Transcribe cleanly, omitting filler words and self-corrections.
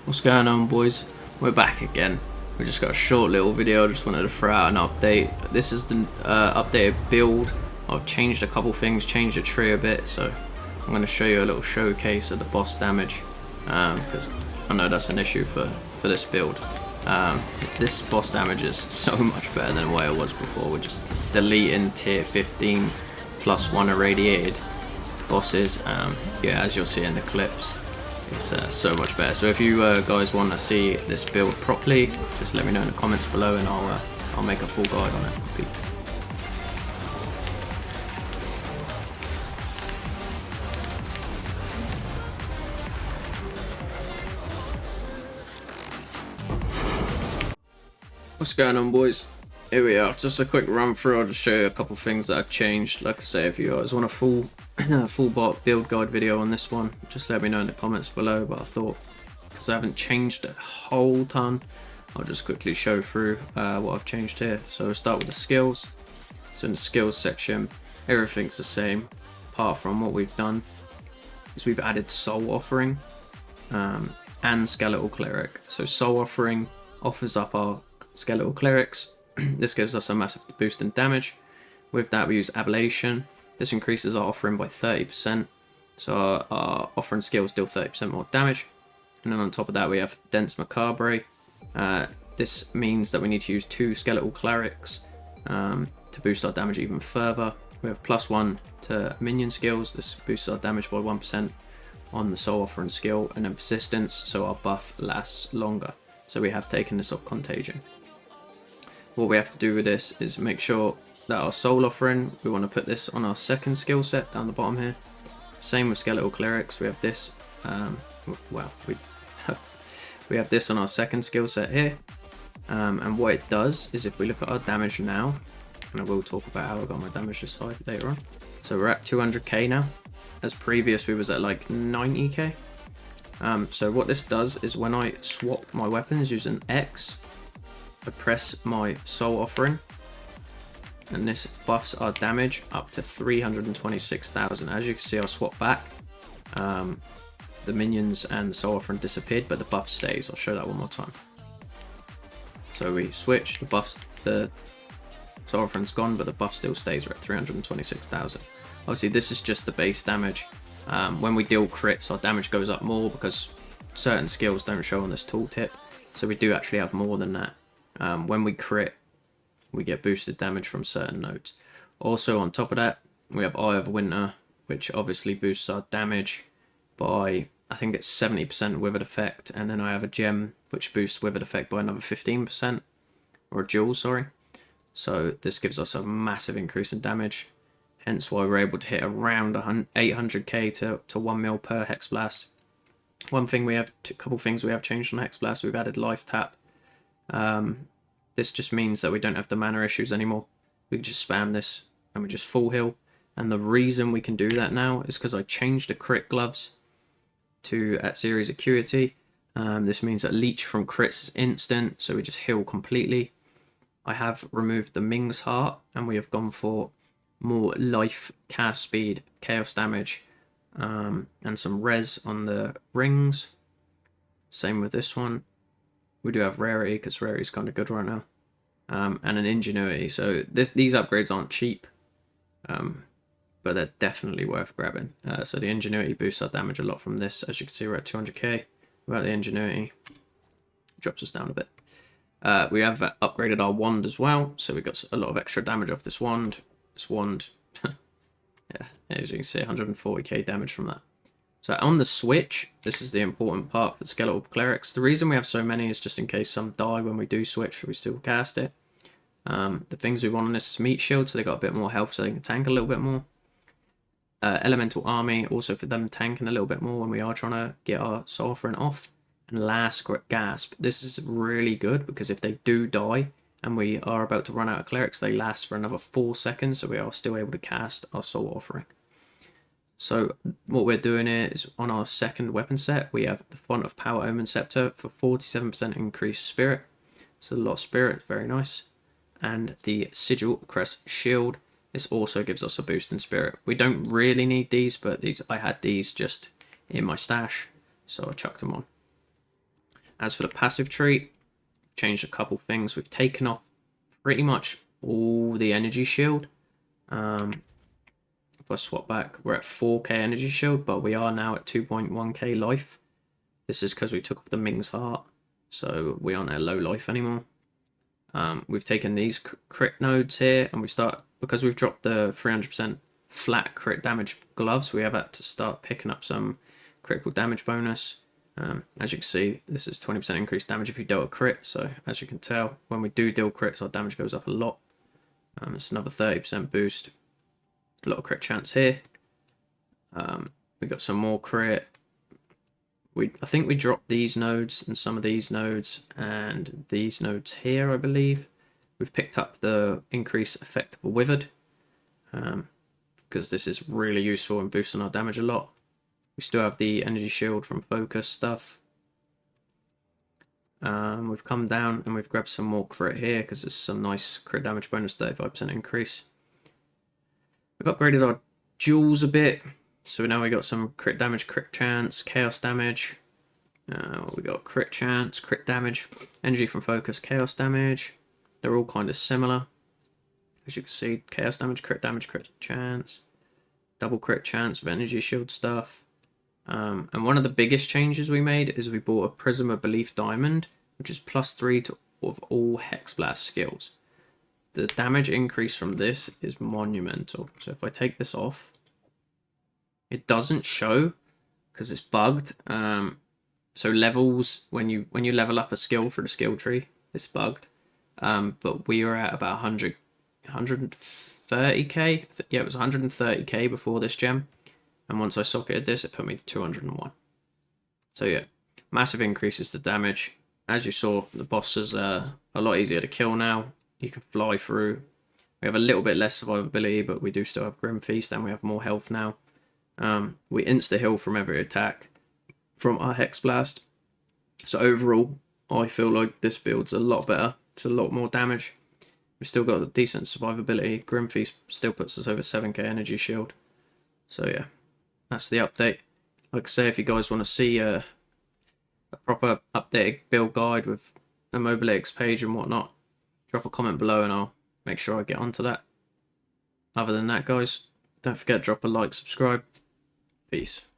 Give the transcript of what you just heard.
What's going on, boys? We're back again. We just got a short little video. I just wanted to throw out an update. This is the updated build. I've changed a couple things, changed the tree a bit, so I'm going to show you a little showcase of the boss damage, because I know that's an issue for this build. This boss damage is so much better than what it was before. We're just deleting tier 15 plus 1 irradiated bosses. Yeah, as you'll see in the clips, it's so much better. So if you guys want to see this build properly, just let me know in the comments below, and I'll make a full guide on it. Peace. What's going on, boys? Here we are. Just a quick run through. I'll just show you a couple things that I've changed. Like I say, if you guys want a full bot build guide video on this one, just let me know in the comments below. But I thought, because I haven't changed a whole ton, I'll just quickly show through what I've changed here. So we'll start with the skills. So in the skills section, everything's the same, apart from what we've done is we've added Soul Offering and Skeletal Cleric. So Soul Offering offers up our Skeletal Clerics. This gives us a massive boost in damage. With that, we use Ablation. This increases our offering by 30%, so our offering skills deal 30% more damage. And then on top of that, we have Dense Macabre. This means that we need to use 2 Skeletal Clerics to boost our damage even further. We have +1 to minion skills. This boosts our damage by 1% on the Soul Offering skill, and then Persistence, so our buff lasts longer. So we have taken this off Contagion. What we have to do with this is make sure that our Soul Offering, we want to put this on our second skill set down the bottom here. Same with Skeletal Clerics, we have this, well, we have this on our second skill set here. And what it does is, if we look at our damage now, and I will talk about how I got my damage this high later on. So we're at 200k now. As previous, we was at like 90k. So what this does is, when I swap my weapons using X, I press my Soul Offering, and this buffs our damage up to 326,000. As you can see, I'll swap back. The minions and the Soul Offering disappeared, but the buff stays. I'll show that one more time. So we switch, the Soul Offering's gone, but the buff still stays. We're at 326,000. Obviously, this is just the base damage. When we deal crits, our damage goes up more because certain skills don't show on this tooltip. So we do actually have more than that. When we crit, we get boosted damage from certain nodes. Also, on top of that, we have Eye of Winter, which obviously boosts our damage by, I think it's 70% Withered Effect. And then I have a gem, which boosts Withered Effect by another 15%. Or a jewel, sorry. So this gives us a massive increase in damage. Hence why we're able to hit around 800k to 1 mil per Hexblast. One thing we have, a couple things we have changed on Hexblast. We've added Life Tap. This just means that we don't have the mana issues anymore. We can just spam this and we just full heal. And the reason we can do that now is because I changed the crit gloves to at series acuity. This means that leech from crits is instant, so we just heal completely. I have removed the Ming's Heart, and we have gone for more life, cast speed, chaos damage, and some res on the rings. Same with this one. We do have rarity, because rarity is kind of good right now, and an ingenuity. So these upgrades aren't cheap, but they're definitely worth grabbing. So the ingenuity boosts our damage a lot from this. As you can see, we're at 200k. Without the ingenuity, drops us down a bit. We have upgraded our wand as well, so we got a lot of extra damage off this wand. This wand, yeah, as you can see, 140k damage from that. So on the switch, this is the important part for Skeletal Clerics. The reason we have so many is just in case some die when we do switch, we still cast it. The things we want on this is Meat Shield, so they got a bit more health, so they can tank a little bit more. Elemental Army, also for them tanking a little bit more when we are trying to get our Soul Offering off. And Last Gasp. This is really good because if they do die and we are about to run out of clerics, they last for another 4 seconds, so we are still able to cast our Soul Offering. So what we're doing here is, on our second weapon set, we have the Font of Power Omen Scepter for 47% increased spirit. So a lot of spirit, very nice. And the Sigil Crest Shield. This also gives us a boost in spirit. We don't really need these, but I had these just in my stash, so I chucked them on. As for the passive tree, we've changed a couple things. We've taken off pretty much all the energy shield. If I swap back, we're at 4k energy shield, but we are now at 2.1k life. This is because we took off the Ming's heart, so we aren't at low life anymore. We've taken these crit nodes here, and because we've dropped the 300% flat crit damage gloves, we have had to start picking up some critical damage bonus. As you can see, this is 20% increased damage if you dealt a crit, so as you can tell, when we do deal crits, our damage goes up a lot. It's another 30% boost. A lot of crit chance here. We got some more crit. I think we dropped these nodes and some of these nodes and these nodes here, I believe. We've picked up the increased effect of a withered, because this is really useful in boosting our damage a lot. We still have the energy shield from focus stuff. We've come down and we've grabbed some more crit here because there's some nice crit damage bonus, 35% increase. We've upgraded our jewels a bit, so now we got some crit damage, crit chance, chaos damage. We got crit chance, crit damage, energy from focus, chaos damage. They're all kind of similar. As you can see, chaos damage, crit chance, double crit chance with energy shield stuff. And one of the biggest changes we made is we bought a Prism of Belief Diamond, which is +3 to all Hexblast skills. The damage increase from this is monumental. So if I take this off, it doesn't show because it's bugged. So levels, when you level up a skill for the skill tree, it's bugged. But we were at about 130k. Yeah, it was 130k before this gem. And once I socketed this, it put me to 201. So yeah, massive increases to damage. As you saw, the boss is a lot easier to kill now. You can fly through. We have a little bit less survivability, but we do still have Grim Feast, and we have more health now. We insta-heal from every attack from our Hexblast. So overall, I feel like this build's a lot better. It's a lot more damage. We've still got a decent survivability. Grim Feast still puts us over 7k energy shield. So yeah, that's the update. Like I say, if you guys want to see a proper updated build guide with a Mobilytics page and whatnot, drop a comment below and I'll make sure I get onto that. Other than that, guys, don't forget to drop a like, subscribe. Peace.